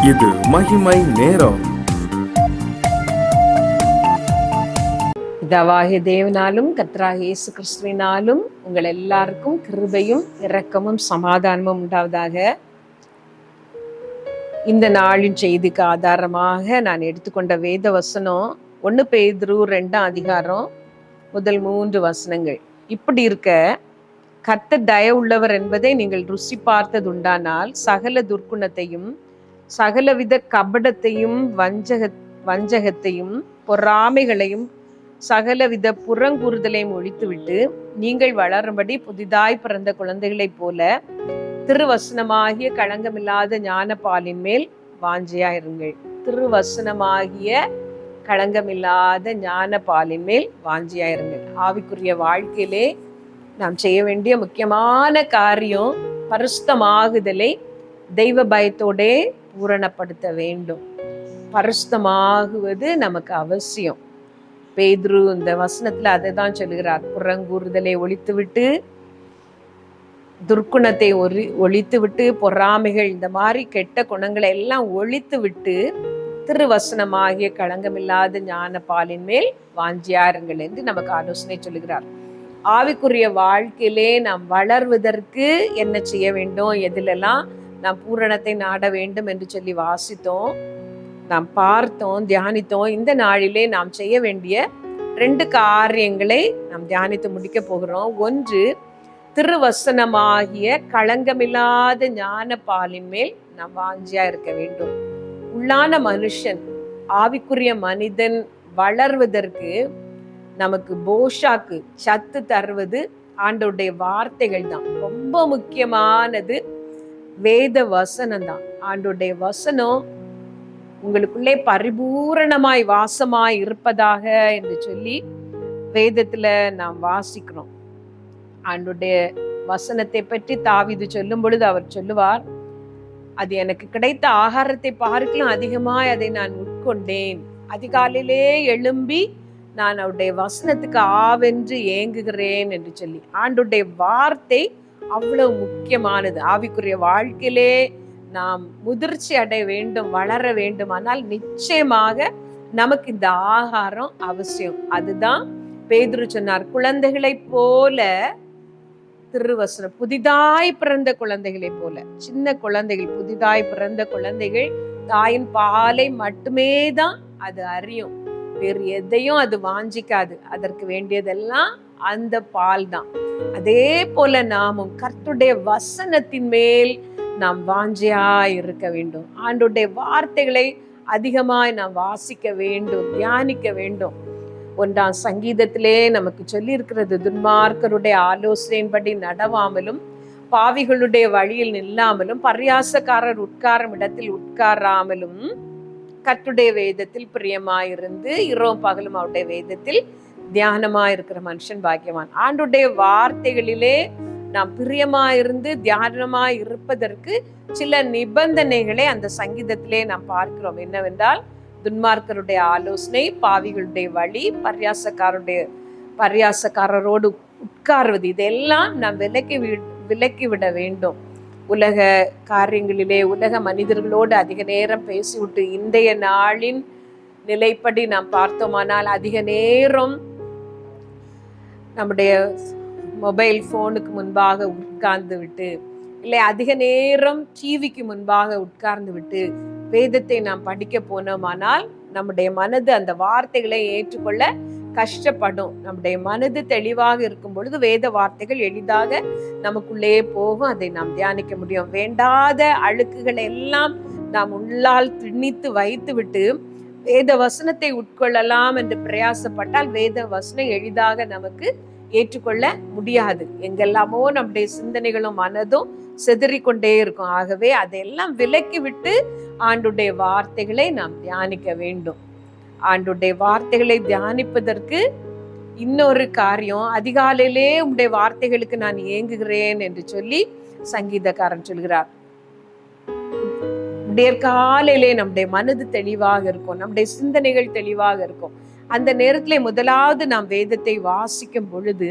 இது மகிமை நேரம். பிதாவாகிய தேவனாலும் கர்த்தராகிய இயேசு கிறிஸ்துவினாலும் உங்கள் எல்லாருக்கும் கிருபையும் இரக்கமும் சமாதானமும் உண்டாவதாக. இந்த நாளின் செய்திக்கு ஆதாரமாக நான் எடுத்துக்கொண்ட வேத வசனம் 1 பேதுரு 2ஆம் அதிகாரம் முதல் 3 வசனங்கள். இப்படி இருக்க, கர்த்தர் தயவுள்ளவர் என்பதை நீங்கள் ருசி பார்த்தது உண்டானால் சகல துர்க்குணத்தையும் சகலவித கபடத்தையும் வஞ்சகத்தையும் பொறாமைகளையும் சகலவித புறங்கூறுதலையும் ஒழித்துவிட்டு நீங்கள் வளரும்படி புதிதாய் பிறந்த குழந்தைகளைப் போல திருவசனமாகிய களங்கமில்லாத ஞான பாலின் மேல் வாஞ்சியாயிருங்கள். திருவசனமாகிய களங்கமில்லாத ஞான பாலின் மேல் வாஞ்சியாயிருங்கள். ஆவிக்குரிய வாழ்க்கையிலே நாம் செய்ய வேண்டிய முக்கியமான காரியம் பரிசுத்தமாகுதலை தெய்வ பயத்தோடே பூரணப்படுத்த வேண்டும். பரிசுத்தமாகுவது நமக்கு அவசியம். பேதுரு இந்த வசனத்துல அதை தான் சொல்லுகிறார். புறங்கூறுதலை ஒழித்துவிட்டு, துர்க்குணத்தை ஒழித்துவிட்டு, பொறாமைகள் இந்த மாதிரி கெட்ட குணங்களை எல்லாம் ஒழித்துவிட்டு திருவசனமாகிய களங்கமில்லாத ஞான பாலின் மேல் வாஞ்சியாருங்கள் என்று நமக்கு ஆலோசனை சொல்லுகிறார். ஆவிக்குரிய வாழ்க்கையிலே நாம் வளர்வதற்கு என்ன செய்ய வேண்டும், எதிலெல்லாம் நாம் பூரணத்தை நாட வேண்டும் என்று சொல்லி வாசித்தோம், நாம் பார்த்தோம், தியானித்தோம். இந்த நாளிலே நாம் செய்ய வேண்டிய 2 காரியங்களை நாம் தியானித்து முடிக்க போகிறோம். ஒன்று, திருவசனமாகிய களங்கமில்லாத ஞான பாலின் மேல் நாம் வாஞ்சியா இருக்க வேண்டும். உள்ளான மனுஷன், ஆவிக்குரிய மனிதன் வளர்வதற்கு நமக்கு போஷாக்கு சத்து தருவது ஆண்டவருடைய வார்த்தைகள் தான். ரொம்ப முக்கியமானது வேத வசனம் தான். ஆண்டவருடைய வசனம் உங்களுக்குள்ளே பரிபூரணமாய் வாசமாய் இருப்பதாக என்று சொல்லி வேதத்துல நாம் வாசிக்கிறோம். ஆண்டவருடைய வசனத்தை பற்றி தாவீது சொல்லும் பொழுது அவர் சொல்லுவார், அது எனக்கு கிடைத்த ஆகாரத்தை பார்க்கலாம் அதிகமாய் அதை நான் உட்கொண்டேன். அதிகாலையிலே எழும்பி நான் அவருடைய வசனத்துக்கு ஆவென்று ஏங்குகிறேன் என்று சொல்லி. ஆண்டவருடைய வார்த்தை அவ்வளவு முக்கியமானது. ஆவிக்குரிய வாழ்க்கையிலே நாம் முதிர்ச்சி அடைய வேண்டும், வளர வேண்டுமானால் நிச்சயமாக நமக்கு இந்த ஆகாரம் அவசியம். அதுதான் பேதுரு சொன்னார், குழந்தைகளைப் போல திருவசனம், புதிதாய் பிறந்த குழந்தைகளை போல. சின்ன குழந்தைகள், புதிதாய் பிறந்த குழந்தைகள் தாயின் பாலை மட்டுமே தான் அது அறியும், வேறு எதையும் அது வாஞ்சிக்காது. அதற்கு வேண்டியதெல்லாம் அந்த பால் தான். அதே போல நாமும் கர்த்தருடைய வசனத்தின் மேல் நாம் வாஞ்சியாய் இருக்க வேண்டும். ஆண்டவருடைய வார்த்தைகளை அதிகமாய் நாம் வாசிக்க வேண்டும், தியானிக்க வேண்டும். 1ஆம் சங்கீதத்திலே நமக்கு சொல்லி இருக்கிறது, துன்மார்க்கருடைய ஆலோசனையின்படி நடவாமலும் பாவிகளுடைய வழியில் நில்லாமலும் பரியாசக்காரர் உட்காரும் இடத்தில் உட்காராமலும் கர்த்தருடைய வேதத்தில் பிரியமாயிருந்து இரவும் பகலும் அவருடைய வேதத்தில் தியானமாயிருக்கிற மனுஷன் பாக்கியவான். ஆண்டவருடைய வார்த்தைகளிலே நாம் பிரியமாயிருந்து தியானமாய் இருப்பதற்கு சில நிபந்தனைகளை அந்த சங்கீதத்திலே நாம் பார்க்கிறோம். என்னவென்றால், துன்மார்க்கருடைய ஆலோசனை, பாவிகளுடைய வழி, பரியாசக்காரரோடு உட்காருவது, இதெல்லாம் நாம் விலக்கி விட வேண்டும். உலக காரியங்களிலே உலக மனிதர்களோடு அதிக நேரம் பேசிவிட்டு, இன்றைய நாளின் நிலைப்படி நாம் பார்த்தோமானால் அதிக நேரம் நம்முடைய மொபைல் போனுக்கு முன்பாக உட்கார்ந்து விட்டு, இல்லை அதிக நேரம் டிவிக்கு முன்பாக உட்கார்ந்து விட்டு வேதத்தை நாம் படிக்க போனோமானால் நம்முடைய மனது அந்த வார்த்தைகளை ஏற்றுக்கொள்ள கஷ்டப்படும். நம்முடைய மனது தெளிவாக இருக்கும் பொழுது வேத வார்த்தைகள் எளிதாக நமக்குள்ளே போகும், அதை நாம் தியானிக்க முடியும். வேண்டாத அழுக்குகளை எல்லாம் நாம் உள்ளால் திணித்து வைத்து விட்டு வேத வசனத்தை உட்கொள்ளலாம் என்று பிரயாசப்பட்டால் வேத வசனம் எளிதாக நமக்கு ஏற்றுக்கொள்ள முடியாது. எங்கெல்லாமோ நம்முடைய சிந்தனைகளும் மனதும் செதறிக்கொண்டே இருக்கும். ஆகவே அதையெல்லாம் விலக்கி விட்டு ஆண்டவருடைய வார்த்தைகளை நாம் தியானிக்க வேண்டும். ஆண்டவருடைய வார்த்தைகளை தியானிப்பதற்கு இன்னொரு காரியம், அதிகாலையிலே உம்முடைய வார்த்தைகளுக்கு நான் ஏங்குகிறேன் என்று சொல்லி சங்கீதக்காரன் சொல்கிறார். காலையிலே நம்முடைய மனது தெளிவாக இருக்கும், நம்முடைய சிந்தனைகள் தெளிவாக இருக்கும். அந்த நேரத்திலே முதலாவது நாம் வேதத்தை வாசிக்கும் பொழுது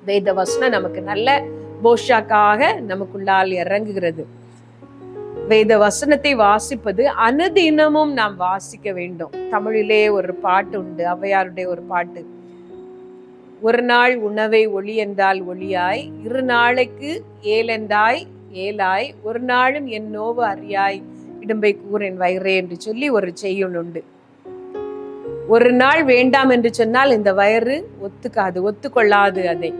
வேத வசனம் நமக்கு நல்ல போஷாக்காக நமக்குள்ளால் இறங்குகிறது. வேத வசனத்தை வாசிப்பது அனுதினமும் நாம் வாசிக்க வேண்டும். தமிழிலே ஒரு பாட்டு உண்டு, ஔவையாருடைய ஒரு பாட்டு. ஒரு நாள் உணவை ஒளி என்றால் ஒளியாய், இரு நாளைக்கு ஏலென்றாய் ஏலாய், ஒரு நாளும் என் நோவு அறியாய், இடும்பை கூர் என் வயிறே என்று சொல்லி ஒரு செய்யுள் உண்டு. ஒரு நாள் வேண்டாம் என்று சொன்னால் இந்த வயிறு ஒத்துக்கொள்ளாது. அதை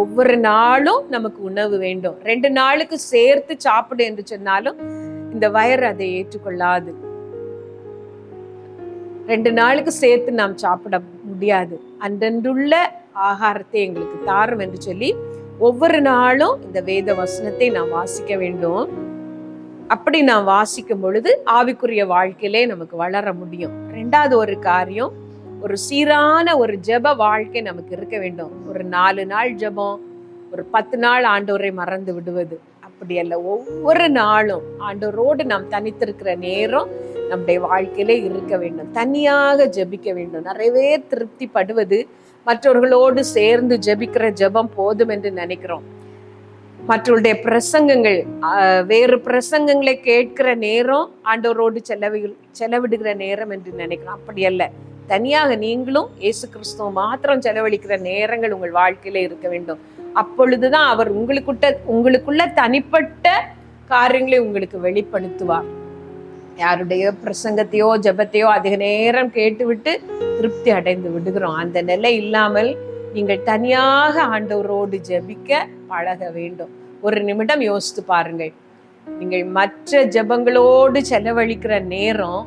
ஒவ்வொரு நாளும் நமக்கு உணவு வேண்டும். 2 நாளுக்கு சேர்த்து சாப்பிடு என்று சொன்னாலும் இந்த வயிறு அதை ஏற்றுக்கொள்ளாது. 2 நாளுக்கு சேர்த்து நாம் சாப்பிட முடியாது. அன்றன்றுள்ள ஆகாரத்தை எங்களுக்கு தாரும் என்று சொல்லி ஒவ்வொரு நாளும் இந்த வேத வசனத்தை நாம் வாசிக்க வேண்டும். அப்படி நாம் வாசிக்கும் பொழுது ஆவிக்குரிய வாழ்க்கையிலே நமக்கு வளர முடியும். 2வது ஒரு காரியம், ஒரு சீரான ஒரு ஜெப வாழ்க்கை நமக்கு இருக்க வேண்டும். ஒரு 4 நாள் ஜெபம், ஒரு 10 நாள் ஆண்டவரை மறந்து விடுவது அப்படி அல்ல. ஒவ்வொரு நாளும் ஆண்டவரோடு நாம் தனித்திருக்கிற நேரம் நம்முடைய வாழ்க்கையிலே இருக்க வேண்டும். தனியாக ஜெபிக்க வேண்டும். நிறையவே திருப்திப்படுவது மற்றவர்களோடு சேர்ந்து ஜெபிக்கிற ஜெபம் போதும் என்று நினைக்கிறோம். மற்றவருடைய பிரசங்கங்கள், வேறு பிரசங்கங்களை கேட்கிற நேரம் ஆண்டவரோடு செலவிடுகிற நேரம் என்று நினைக்கிறோம். அப்படி அல்ல. தனியாக நீங்களும் இயேசு கிறிஸ்துவ மாத்திரம் செலவழிக்கிற நேரங்கள் உங்கள் வாழ்க்கையில இருக்க வேண்டும். அப்பொழுதுதான் அவர் உங்களுக்குள்ள தனிப்பட்ட காரியங்களை உங்களுக்கு வெளிப்படுத்துவார். யாருடைய பிரசங்கத்தையோ ஜெபத்தையோ அதிக நேரம் கேட்டுவிட்டு திருப்தி அடைந்து விடுகிறோம். அந்த நிலை இல்லாமல் நீங்கள் தனியாக ஆண்டவரோடு ஜெபிக்க பழக வேண்டும். ஒரு நிமிடம் யோசித்து பாருங்கள். நீங்கள் மற்ற ஜெபங்களோடு செலவழிக்கிற நேரம்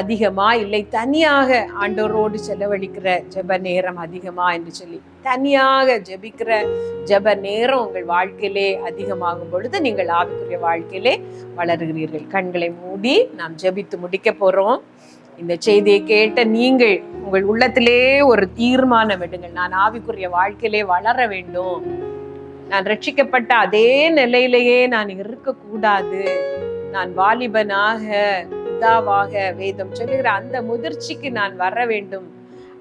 அதிகமா, இல்லை தனியாக ஆண்டவரோடு செலவழிக்கிற ஜெப நேரம் அதிகமா என்று சொல்லி தனியாக ஜெபிக்கிற ஜெப நேரம் உங்கள் வாழ்க்கையிலே அதிகமாகும் பொழுது நீங்கள் ஆவிக்குரிய வாழ்க்கையிலே வளருகிறீர்கள். கண்களை மூடி நாம் ஜெபித்து முடிக்க போறோம். இந்த செய்தியை கேட்ட நீங்கள் உங்கள் உள்ளத்திலே ஒரு தீர்மானம் எடுங்கள். நான் ஆவிக்குரிய வாழ்க்கையிலே வளர வேண்டும். நான் ரட்சிக்கப்பட்ட அதே நிலையிலேயே நான் இருக்கக்கூடாது. நான் வாலிபனாக பிதாவாக வேதம் சொல்லுகிற அந்த முதிர்ச்சிக்கு நான் வர வேண்டும்.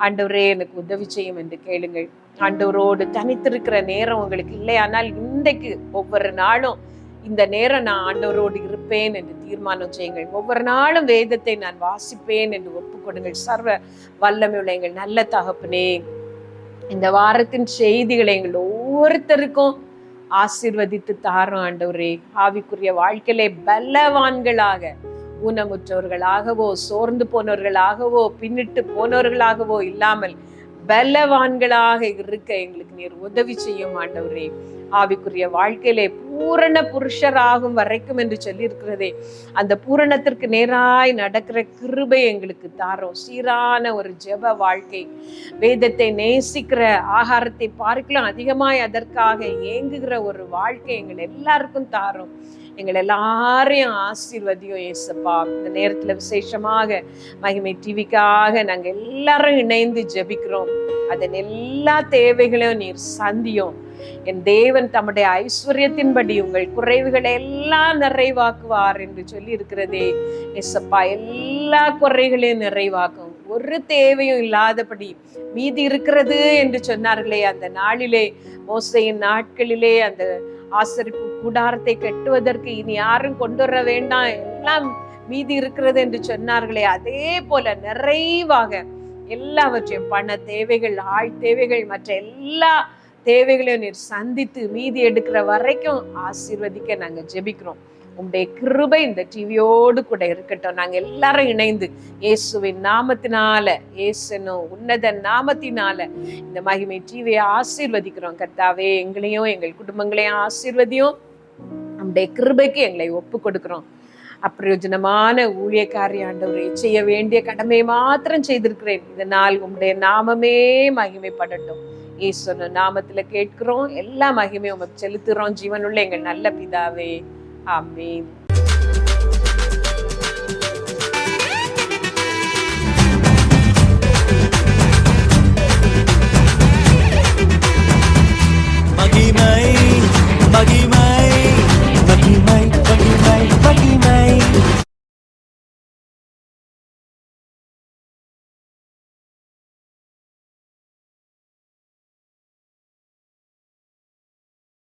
ஆண்டவரே எனக்கு உதவி செய்யும் என்று கேளுங்கள். ஆண்டவரோடு தனித்திருக்கிற நேரம் உங்களுக்கு இல்லையானால் இன்றைக்கு ஒவ்வொரு நாளும் இந்த நேரம் நான் ஆண்டவரோடு இருப்பேன் என்று தீர்மானம் செய்யுங்கள். ஒவ்வொரு நாளும் வேதத்தை நான் வாசிப்பேன் என்று ஒப்புக்கொடுங்கள். சர்வ வல்லமையுள்ள எங்கள் நல்ல தகப்பனே, இந்த வாரத்தின் செய்திகளை எங்கள் ஒவ்வொருத்தருக்கும் ஆசீர்வதித்து தாரும் ஆண்டவரே. ஆவிக்குரிய வாழ்க்கையிலே பலவான்களாக, ஊனமுற்றவர்களாகவோ சோர்ந்து போனவர்களாகவோ பின்னிட்டு போனவர்களாகவோ இல்லாமல் பலவான்களாக இருக்க எங்களுக்கு நீர் உதவி செய்யும் ஆண்டவரே. ஆவிக்குரிய வாழ்க்கையிலே பூரண புருஷராகும் வரைக்கும் என்று சொல்லி இருக்கிறதே, அந்த பூரணத்திற்கு நேராய் நடக்கிற கிருபை எங்களுக்கு தாரும். சீரான ஒரு ஜெப வாழ்க்கை, வேதத்தை நேசிக்கிற, ஆகாரத்தை பார்க்கலாம் அதிகமாய் அதற்காக ஏங்குகிற ஒரு வாழ்க்கை எங்கள் எல்லாருக்கும் தாரும். எங்கள் எல்லாரையும் ஆசீர்வதியும் ஏசப்பா. இந்த நேரத்துல விசேஷமாக மகிமை டிவிக்காக நாங்க எல்லாரும் இணைந்து ஜெபிக்கிறோம். அதன் எல்லா தேவைகளையும் நீர் சந்தியும். என் தேவன் தம்முடைய ஐஸ்வர்யத்தின்படி உங்கள் குறைவுகளை எல்லாம் நிறைவாக்குவார் என்று சொல்லி இருக்கிறதே ஏசப்பா. எல்லா குறைகளையும் நிறைவாக்கும். ஒரு தேவையும் இல்லாதபடி மீதி இருக்கிறது என்று சொன்னார்களே அந்த நாளிலே, மோசேயின் நாட்களிலே, அந்த ஆசரிப்பு கூடாரத்தை கட்டுவதற்கு இனி யாரும் கொண்டு வர வேண்டாம், எல்லாம் மீதி இருக்கிறது என்று சொன்னார்களே, அதே போல நிறைவாக எல்லாவற்றையும், பண தேவைகள், ஆள் தேவைகள், மற்ற எல்லா தேவைகளையும் நீர் சந்தித்து மீதி எடுக்கிற வரைக்கும் ஆசீர்வதிக்க நாங்க ஜெபிக்கிறோம். உங்களுடைய கிருபை இந்த டிவியோடு கூட இருக்கட்டும். நாங்க எல்லாரும் இணைந்து இயேசுவின் நாமத்தினால, இயேசுனும் உன்னத நாமத்தினால இந்த மகிமை டிவியை ஆசீர்வதிக்கிறோம். கர்த்தாவே, எங்களையும் எங்கள் குடும்பங்களையும் ஆசீர்வதியும். நம்முடைய கிருபைக்கு எங்களை ஒப்பு கொடுக்கிறோம். அப்பிரயோஜனமான ஊழியக்காரி ஆண்டவரே, செய்ய வேண்டிய கடமையை மாத்திரம் செய்திருக்கிறேன். இதனால் உம்முடைய நாமமே மகிமைப்படட்டும். இயேசு நாமத்துல கேட்கிறோம். எல்லா மகிமையும் உமக்கு செலுத்துறோம். ஜீவனுள்ள எங்கள் நல்ல பிதாவே, ஆமென். மகிமை